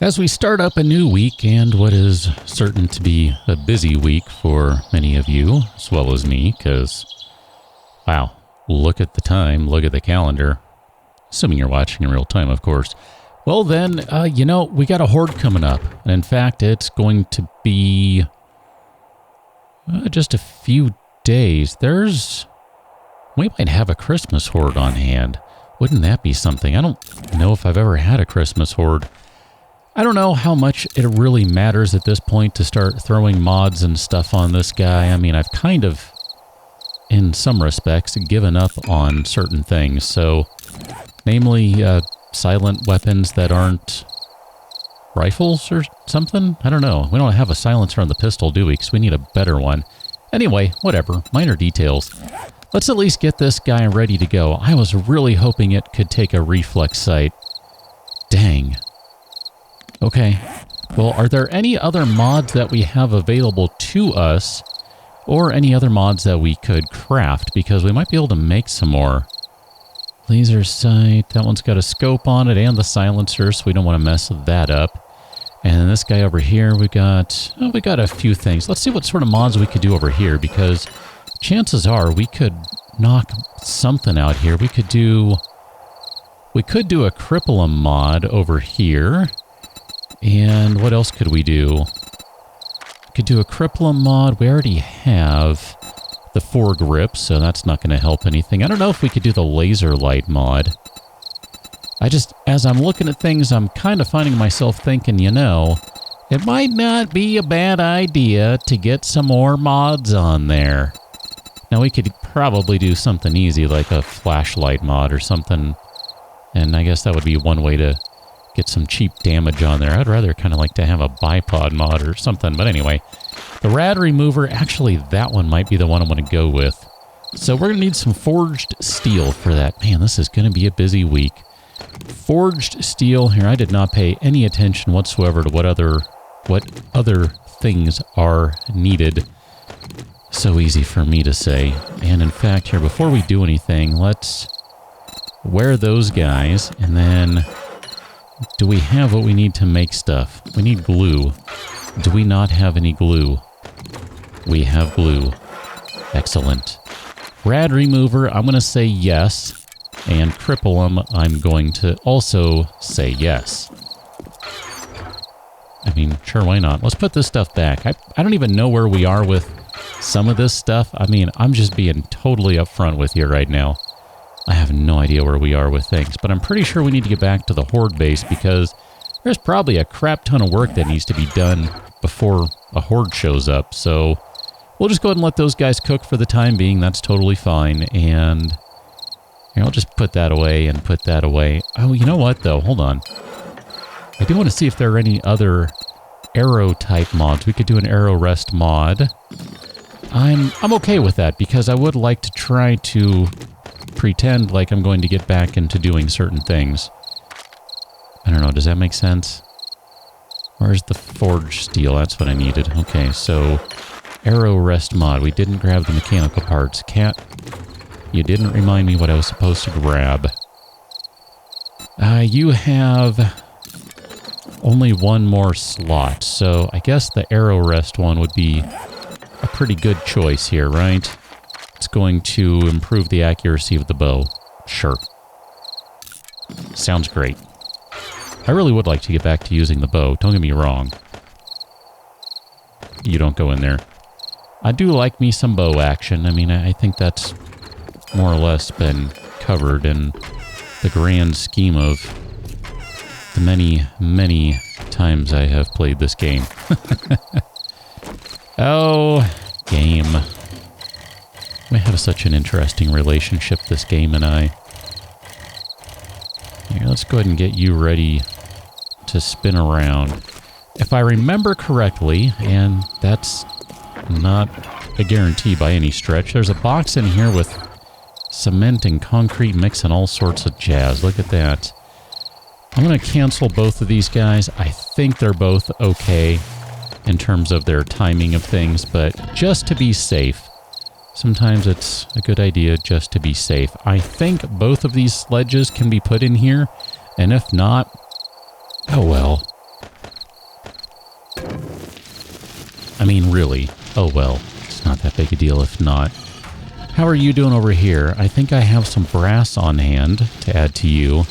As we start up a new week and what is certain to be a busy week for many of you, as well as me, because, wow, look at the time, look at the calendar. Assuming you're watching in real time, of course. Well then, we got a horde coming up. And in fact, it's going to be just a few days. We might have a Christmas horde on hand. Wouldn't that be something? I don't know if I've ever had a Christmas horde. I don't know how much it really matters at this point to start throwing mods and stuff on this guy. I mean, I've kind of, in some respects, given up on certain things. So, namely, silent weapons that aren't rifles or something? I don't know. We don't have a silencer on the pistol, do we? Because we need a better one. Anyway, whatever. Minor details. Let's at least get this guy ready to go. I was really hoping it could take a reflex sight. Dang. Okay. Well, are there any other mods that we have available to us, or any other mods that we could craft? Because we might be able to make some more. Laser sight. That one's got a scope on it and the silencer, so we don't want to mess that up. And then this guy over here, we got a few things. Let's see what sort of mods we could do over here, because chances are we could knock something out here. We could do a cripple mod over here. And what else could we do? We could do a cripple mod. We already have the foregrip, so that's not going to help anything. I don't know if we could do the laser light mod. As I'm looking at things, I'm kind of finding myself thinking, it might not be a bad idea to get some more mods on there. Now, we could probably do something easy, like a flashlight mod or something, and I guess that would be one way to get some cheap damage on there. I'd rather kind of like to have a bipod mod or something, but anyway. The rad remover, actually, that one might be the one I'm going to go with. So we're going to need some forged steel for that. Man, this is going to be a busy week. Forged steel. Here, I did not pay any attention whatsoever to what other things are needed. So easy for me to say. And in fact, here, before we do anything, let's wear those guys. And then, do we have what we need to make stuff? We need glue. Do we not have any glue? We have glue. Excellent. Rad remover, I'm going to say yes. And cripple them, I'm going to also say yes. I mean, sure, why not? Let's put this stuff back. I don't even know where we are with some of this stuff. I mean, I'm just being totally upfront with you right now. I have no idea where we are with things, but I'm pretty sure we need to get back to the horde base because there's probably a crap ton of work that needs to be done before a horde shows up. So we'll just go ahead and let those guys cook for the time being. That's totally fine. And I'll just put that away and put that away. Oh, you know what, though? Hold on. I do want to see if there are any other arrow-type mods. We could do an arrow rest mod. I'm okay with that because I would like to try to pretend like I'm going to get back into doing certain things. I don't know, does that make sense? Where's the forged steel? That's what I needed. Okay, so arrow rest mod. We didn't grab the mechanical parts. Cat, you didn't remind me what I was supposed to grab. You have only one more slot, so I guess the arrow rest one would be a pretty good choice here, right? It's going to improve the accuracy of the bow. Sure. Sounds great. I really would like to get back to using the bow. Don't get me wrong. You don't go in there. I do like me some bow action. I mean, I think that's more or less been covered in the grand scheme of the many, many times I have played this game. Oh, game. We have such an interesting relationship, this game and I. Here, let's go ahead and get you ready to spin around. If I remember correctly, and that's not a guarantee by any stretch, there's a box in here with cement and concrete mix and all sorts of jazz. Look at that. I'm going to cancel both of these guys. I think they're both okay in terms of their timing of things, but just to be safe, sometimes it's a good idea just to be safe. I think both of these sledges can be put in here, and if not, oh well. mean, really. Oh well, it's not that big a deal if not. How are you doing over here? I think I have some brass on hand to add to you.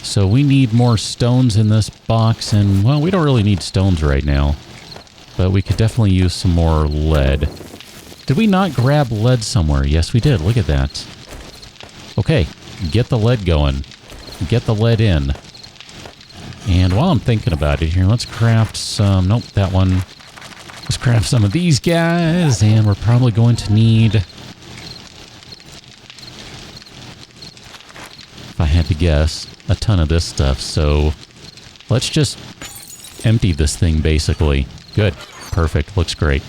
So we need more stones in this box, and, well, we don't really need stones right now. But we could definitely use some more lead. Did we not grab lead somewhere? Yes, we did. Look at that. Okay, get the lead going. Get the lead in. And while I'm thinking about it here, let's craft some... Nope, that one. Let's craft some of these guys, and we're probably going to need... If I had to guess, a ton of this stuff, so let's just empty this thing, basically. Good. Perfect. Looks great.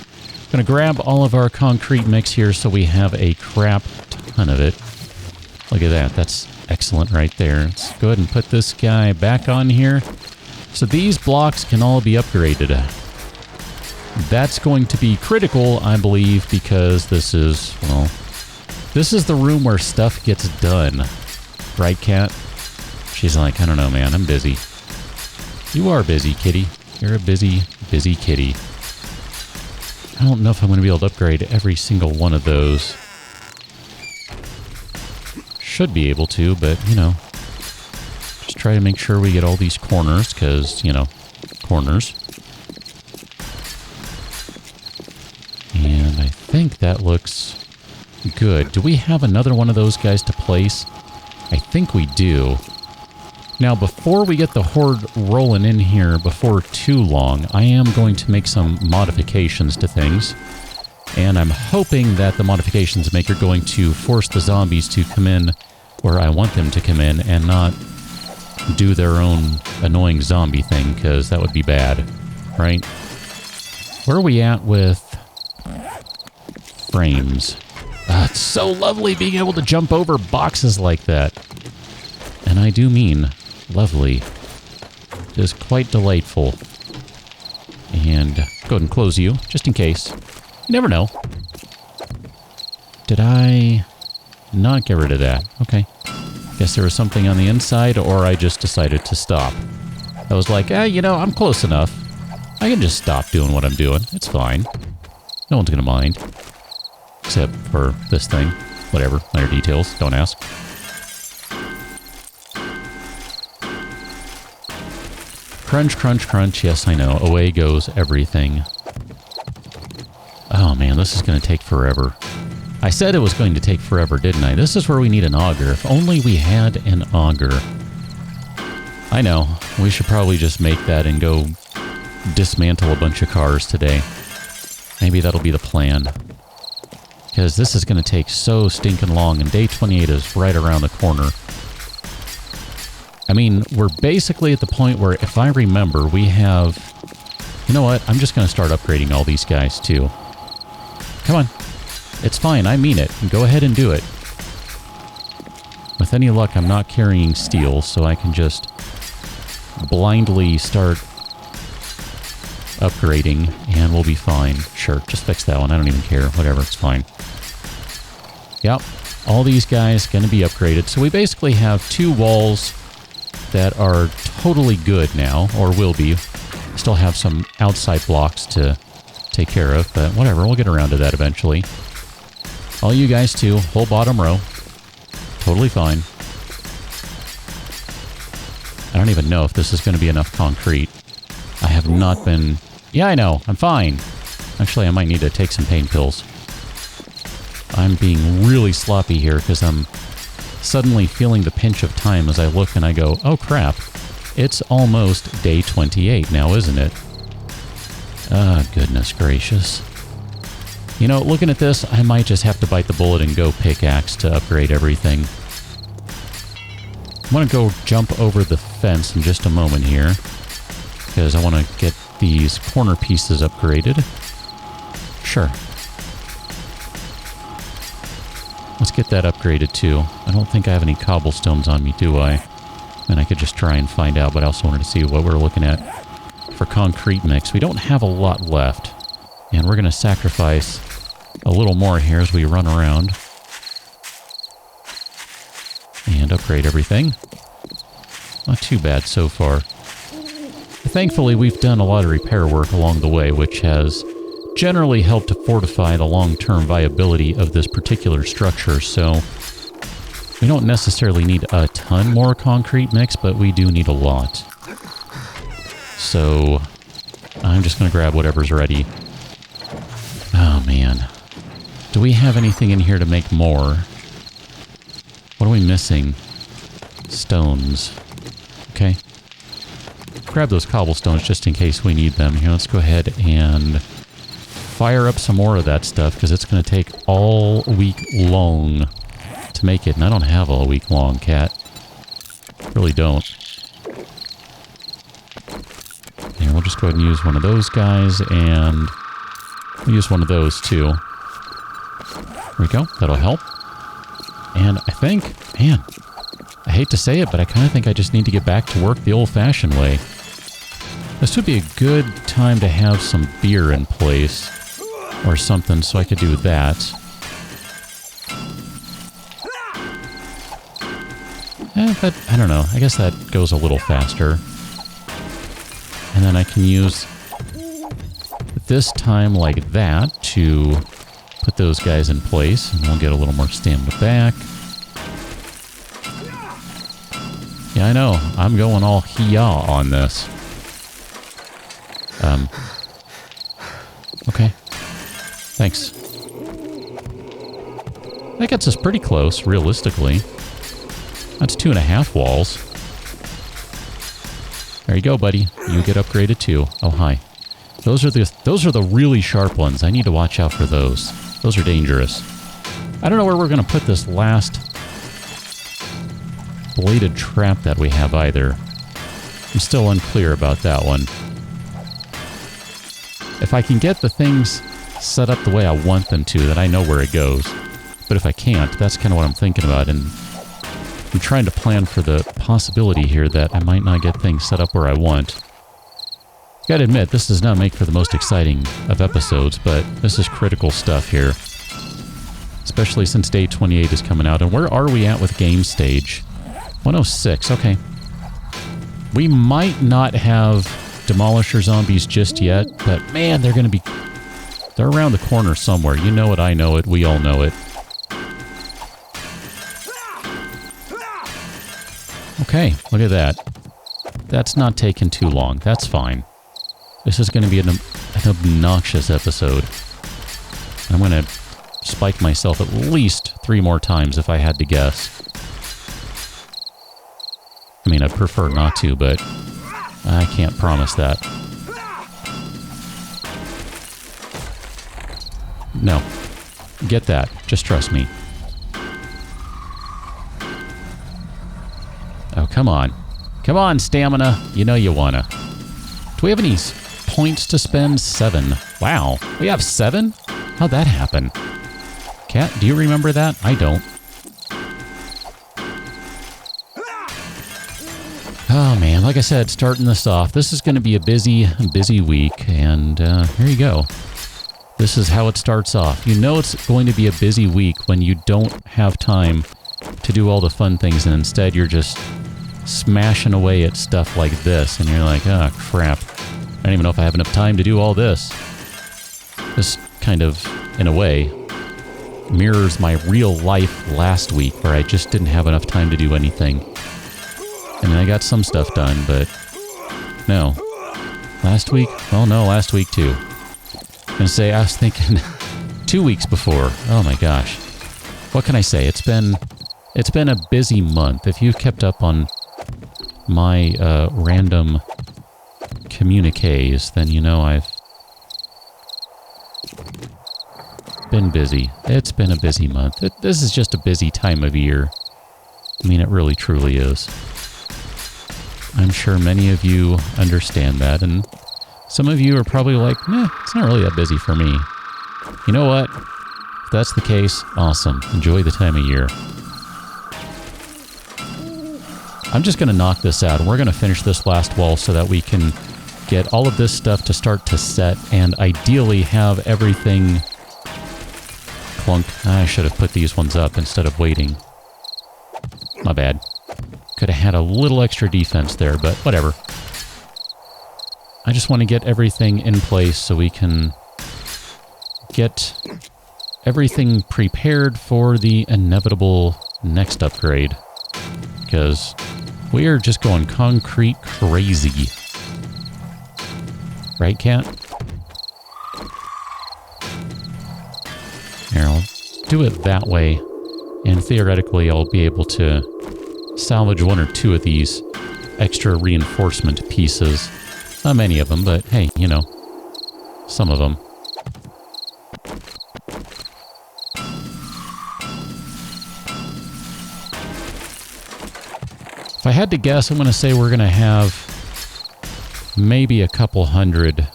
Gonna grab all of our concrete mix here so we have a crap ton of it. Look at that. That's excellent right there. Let's go ahead and put this guy back on here. So these blocks can all be upgraded. That's going to be critical, I believe, because this is, well, this is the room where stuff gets done. Right, Cat? She's like, I don't know, man. I'm busy. You are busy, kitty. You're a busy, busy kitty. I don't know if I'm going to be able to upgrade every single one of those. Should be able to, but, you know, just try to make sure we get all these corners, because, you know, corners. And I think that looks good. Do we have another one of those guys to place? I think we do. Now, before we get the horde rolling in here before too long, I am going to make some modifications to things. And I'm hoping that the modifications make are going to force the zombies to come in where I want them to come in and not do their own annoying zombie thing, because that would be bad, right? Where are we at with frames? It's so lovely being able to jump over boxes like that. And I do mean lovely. It is quite delightful. And go ahead and close you, just in case. You never know. Did I not get rid of that? Okay. Guess there was something on the inside, or I just decided to stop. I was like, you know, I'm close enough. I can just stop doing what I'm doing. It's fine. No one's gonna mind. Except for this thing. Whatever. Minor details. Don't ask. Crunch, crunch, crunch. Yes, I know. Away goes everything. Oh, man. This is going to take forever. I said it was going to take forever, didn't I? This is where we need an auger. If only we had an auger. I know. We should probably just make that and go dismantle a bunch of cars today. Maybe that'll be the plan. Because this is going to take so stinking long, and day 28 is right around the corner. I mean, we're basically at the point where, if I remember, we have... You know what? I'm just going to start upgrading all these guys, too. Come on. It's fine. I mean it. Go ahead and do it. With any luck, I'm not carrying steel, so I can just blindly start upgrading, and we'll be fine. Sure, just fix that one. I don't even care. Whatever, it's fine. Yep, all these guys going to be upgraded. So we basically have two walls that are totally good now, or will be. Still have some outside blocks to take care of, but whatever, we'll get around to that eventually. All you guys too, whole bottom row. Totally fine. I don't even know if this is going to be enough concrete. I have not been... Yeah, I know, I'm fine. Actually, I might need to take some pain pills. I'm being really sloppy here because I'm suddenly feeling the pinch of time as I look and I go, oh crap, it's almost day 28 now, isn't it? Ah, goodness gracious. You know, looking at this, I might just have to bite the bullet and go pickaxe to upgrade everything. I'm going to go jump over the fence in just a moment here, because I want to get these corner pieces upgraded. Sure. Let's get that upgraded too. I don't think I have any cobblestones on me, do I? And I could just try and find out, but I also wanted to see what we're looking at for concrete mix. We don't have a lot left, and we're going to sacrifice a little more here as we run around and upgrade everything. Not too bad so far. Thankfully, we've done a lot of repair work along the way, which has generally help to fortify the long-term viability of this particular structure, so we don't necessarily need a ton more concrete mix, but we do need a lot. So I'm just going to grab whatever's ready. Oh, man. Do we have anything in here to make more? What are we missing? Stones. Okay. Grab those cobblestones just in case we need them. Here, let's go ahead and fire up some more of that stuff, because it's going to take all week long to make it. And I don't have all week long, Cat. Really don't. Here, we'll just go ahead and use one of those guys, and we'll use one of those too. There we go. That'll help. And I think, man, I hate to say it, but I kind of think I just need to get back to work the old-fashioned way. This would be a good time to have some beer in place or something, so I could do that. But I don't know. I guess that goes a little faster. And then I can use this time like that to put those guys in place, and we'll get a little more stamina back. Yeah, I know. I'm going all hee-yaw on this. Okay. Thanks. That gets us pretty close, realistically. That's 2.5 walls. There you go, buddy. You get upgraded too. Oh, hi. Those are the really sharp ones. I need to watch out for those. Those are dangerous. I don't know where we're going to put this last bladed trap that we have either. I'm still unclear about that one. If I can get the things set up the way I want them to, then I know where it goes. But if I can't, that's kind of what I'm thinking about, and I'm trying to plan for the possibility here that I might not get things set up where I want. Gotta admit, this does not make for the most exciting of episodes, but this is critical stuff here. Especially since day 28 is coming out. And where are we at with game stage? 106, okay. We might not have Demolisher zombies just yet, but man, they're around the corner somewhere. You know it, I know it, we all know it. Okay, look at that. That's not taking too long. That's fine. This is going to be an obnoxious episode. I'm going to spike myself at least 3 more times if I had to guess. I mean, I'd prefer not to, but I can't promise that. No. Get that. Just trust me. Oh, come on. Come on, stamina. You know you wanna. Do we have any points to spend? 7. Wow. We have 7? How'd that happen? Cat, do you remember that? I don't. Oh, man. Like I said, starting this off, this is going to be a busy week, and here you go. This is how it starts off. You know it's going to be a busy week when you don't have time to do all the fun things, and instead you're just smashing away at stuff like this, and you're like, oh, crap. I don't even know if I have enough time to do all this. This kind of, in a way, mirrors my real life last week, where I just didn't have enough time to do anything. I mean, I got some stuff done, but no. Last week? Well, no, last week too. I'm gonna say, I was thinking 2 weeks before. Oh my gosh. What can I say? It's been a busy month. If you've kept up on my random communiques, then you know I've been busy. It's been a busy month. This is just a busy time of year. I mean, it really truly is. I'm sure many of you understand that, and some of you are probably like, meh, it's not really that busy for me. You know what? If that's the case, awesome. Enjoy the time of year. I'm just going to knock this out, and we're going to finish this last wall so that we can get all of this stuff to start to set, and ideally have everything... Clunk. I should have put these ones up instead of waiting. My bad. Could have had a little extra defense there, but whatever. I just want to get everything in place so we can get everything prepared for the inevitable next upgrade. Because we are just going concrete crazy. Right, Cat? Here, I'll do it that way. And theoretically, I'll be able to salvage one or two of these extra reinforcement pieces. Not many of them, but hey, you know, some of them. If I had to guess, I'm going to say we're going to have maybe a couple hundred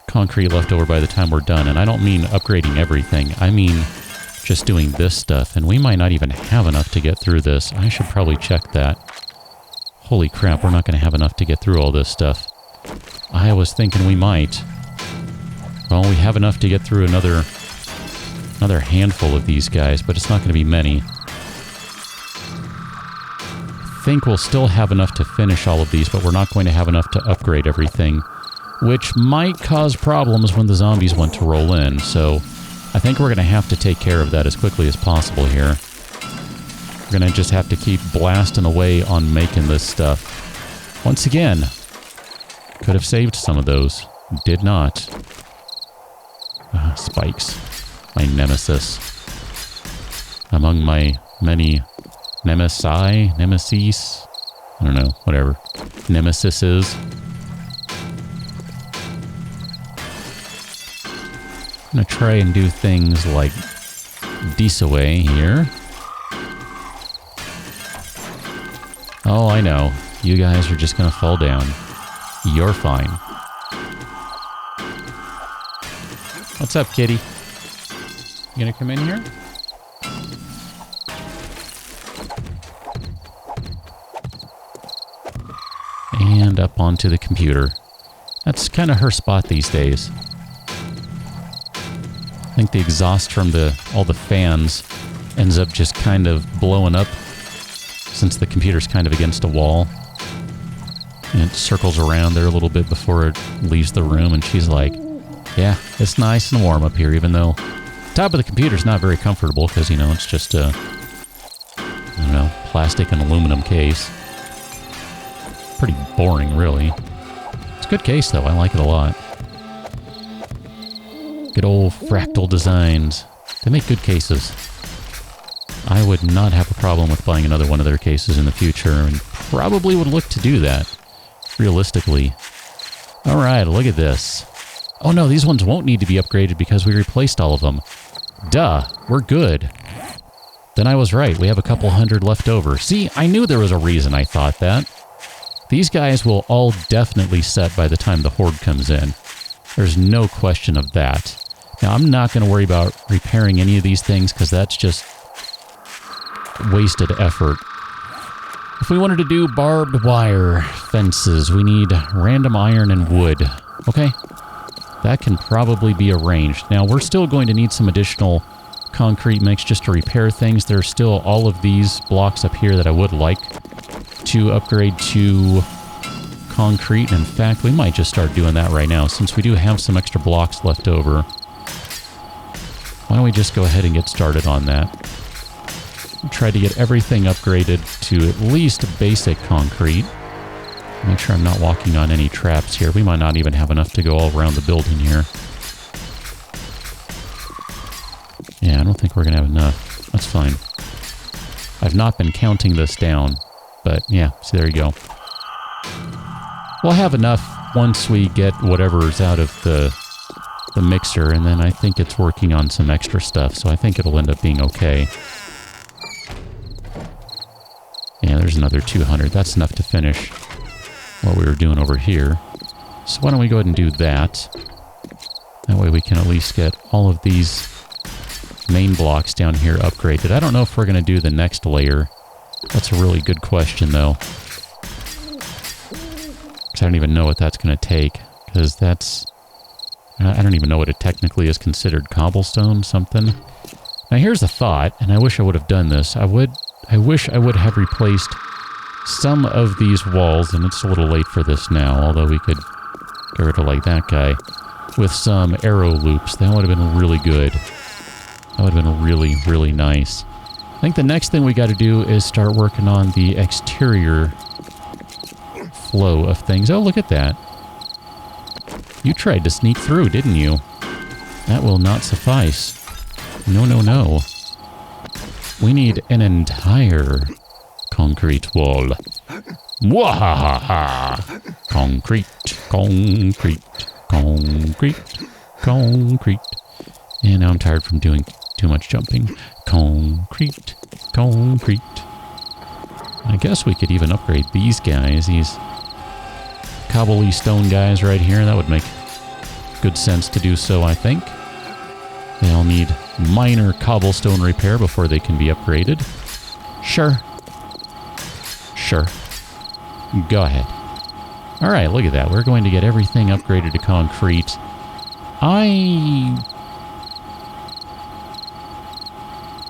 concrete left over by the time we're done. And I don't mean upgrading everything. I mean just doing this stuff. And we might not even have enough to get through this. I should probably check that. Holy crap, we're not going to have enough to get through all this stuff. I was thinking we might. Well, we have enough to get through another handful of these guys, but it's not going to be many. I think we'll still have enough to finish all of these, but we're not going to have enough to upgrade everything, which might cause problems when the zombies want to roll in. So I think we're going to have to take care of that as quickly as possible here. We're going to just have to keep blasting away on making this stuff. Once again, could have saved some of those. Did not. Spikes. My nemesis. Among my many nemesis. I don't know, whatever. Nemesis is. I'm going to try and do things like Disaway here. Oh, I know. You guys are just going to fall down. You're fine. What's up, kitty? You going to come in here? And up onto the computer. That's kind of her spot these days. I think the exhaust from all the fans ends up just kind of blowing up since the computer's kind of against a wall. And it circles around there a little bit before it leaves the room, and she's like, yeah, it's nice and warm up here, even though the top of the computer's not very comfortable because, you know, it's just a, I don't know, plastic and aluminum case. Pretty boring, really. It's a good case, though. I like it a lot. Good old Fractal Designs. They make good cases. I would not have a problem with buying another one of their cases in the future, and probably would look to do that, realistically. Alright, look at this. Oh no, these ones won't need to be upgraded because we replaced all of them. Duh, we're good. Then I was right, we have a couple hundred left over. See, I knew there was a reason I thought that. These guys will all definitely set by the time the horde comes in. There's no question of that. Now, I'm not going to worry about repairing any of these things because that's just wasted effort. If we wanted to do barbed wire fences, we need random iron and wood. Okay, that can probably be arranged. Now, we're still going to need some additional concrete mix just to repair things. There's still all of these blocks up here that I would like to upgrade to concrete. In fact, we might just start doing that right now since we do have some extra blocks left over. Why don't we just go ahead and get started on that? Try to get everything upgraded to at least basic concrete. Make sure I'm not walking on any traps here. We might not even have enough to go all around the building here. Yeah, I don't think we're going to have enough. That's fine. I've not been counting this down, but yeah, so there you go. We'll have enough once we get whatever's out of the mixer, and then I think it's working on some extra stuff, so I think it'll end up being okay. Yeah, there's another 200. That's enough to finish what we were doing over here. So why don't we go ahead and do that. That way we can at least get all of these main blocks down here upgraded. I don't know if we're going to do the next layer. That's a really good question, though. Because I don't even know what that's going to take. Because that's... I don't even know what it technically is considered. Cobblestone, something. Now here's a thought, and I wish I would have done this. I wish I would have replaced some of these walls, and it's a little late for this now, although we could get rid of like that guy. with some arrow loops. That would have been really good. That would have been really, really nice. I think the next thing we got to do is start working on the exterior flow of things. Oh, look at that. You tried to sneak through, didn't you? That will not suffice. No, no, no. We need an entire concrete wall. Mwahaha! Concrete, concrete, concrete, concrete. And now I'm tired from doing too much jumping. Concrete, concrete. I guess we could even upgrade these guys, these cobbly stone guys right here. That would make good sense to do so, I think. They all need minor cobblestone repair before they can be upgraded. Sure. Sure. Go ahead. Alright, look at that. We're going to get everything upgraded to concrete. I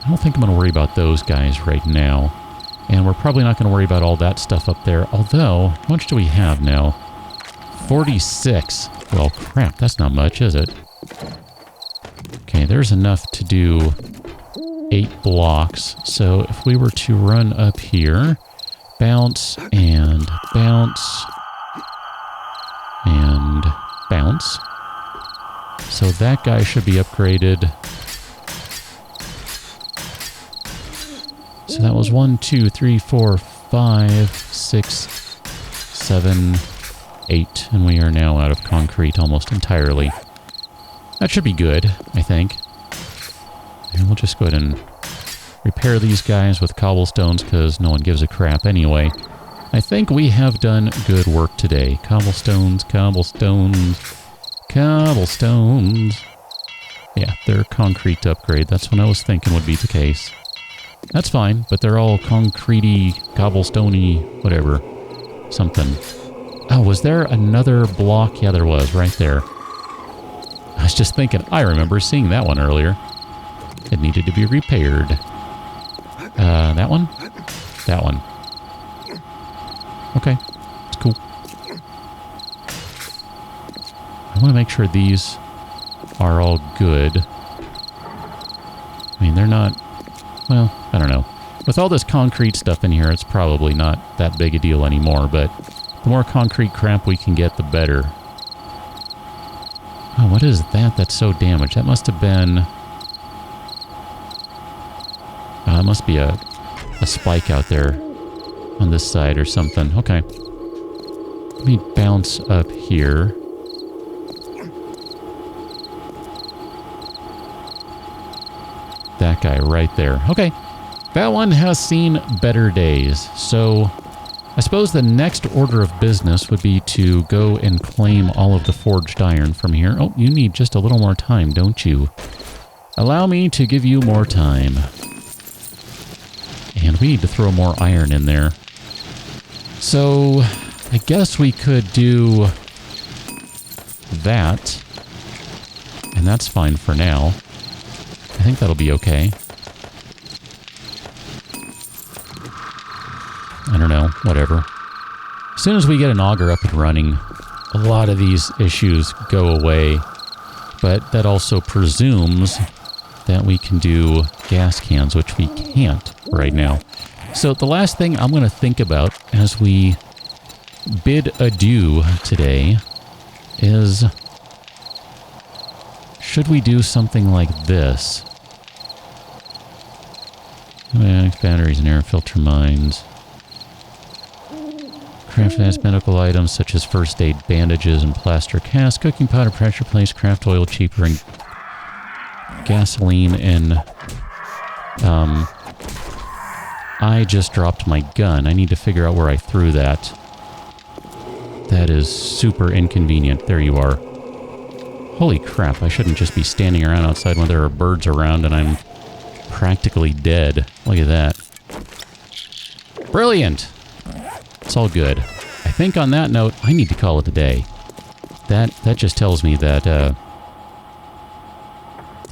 don't think I'm going to worry about those guys right now. And we're probably not going to worry about all that stuff up there. Although, how much do we have now? 46. Well, crap, that's not much, is it? Okay, there's enough to do 8 blocks. So if we were to run up here, bounce and bounce and bounce. So that guy should be upgraded. So that was 1, 2, 3, 4, 5, 6, 7, 8. And we are now out of concrete almost entirely. That should be good, I think. And we'll just go ahead and repair these guys with cobblestones because no one gives a crap anyway. I think we have done good work today. Cobblestones, cobblestones, cobblestones. Yeah, they're concrete to upgrade. That's what I was thinking would be the case. That's fine, but they're all concretey, cobblestoney, whatever. Something. Oh, was there another block? Yeah, there was, right there. I was just thinking, I remember seeing that one earlier. It needed to be repaired. That one? That one. Okay, it's cool. I want to make sure these are all good. I mean, they're not... Well, I don't know. With all this concrete stuff in here, it's probably not that big a deal anymore, but the more concrete crap we can get, the better. Oh, what is that that's so damaged? That must have been... it must be a spike out there on this side or something. Okay. Let me bounce up here. That guy right there. Okay. That one has seen better days. So I suppose the next order of business would be to go and claim all of the forged iron from here. Oh, you need just a little more time, don't you? Allow me to give you more time. And we need to throw more iron in there. So I guess we could do that. And that's fine for now. I think that'll be okay. I don't know, whatever. As soon as we get an auger up and running, a lot of these issues go away. But that also presumes that we can do gas cans, which we can't right now. So the last thing I'm going to think about as we bid adieu today is... should we do something like this? Batteries and air filter mines. Craft advanced medical items such as first aid bandages and plaster casts, cooking powder, pressure plates, craft oil, cheaper, and gasoline, and I just dropped my gun. I need to figure out where I threw that. That is super inconvenient. There you are. Holy crap, I shouldn't just be standing around outside when there are birds around and I'm practically dead. Look at that. Brilliant! It's all good. I think on that note, I need to call it a day. That just tells me that the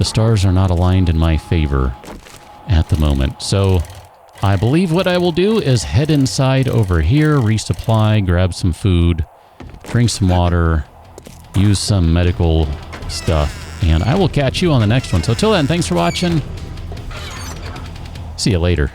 stars are not aligned in my favor at the moment. So I believe what I will do is head inside over here, resupply, grab some food, drink some water, use some medical stuff. And I will catch you on the next one. So till then, thanks for watching. See you later.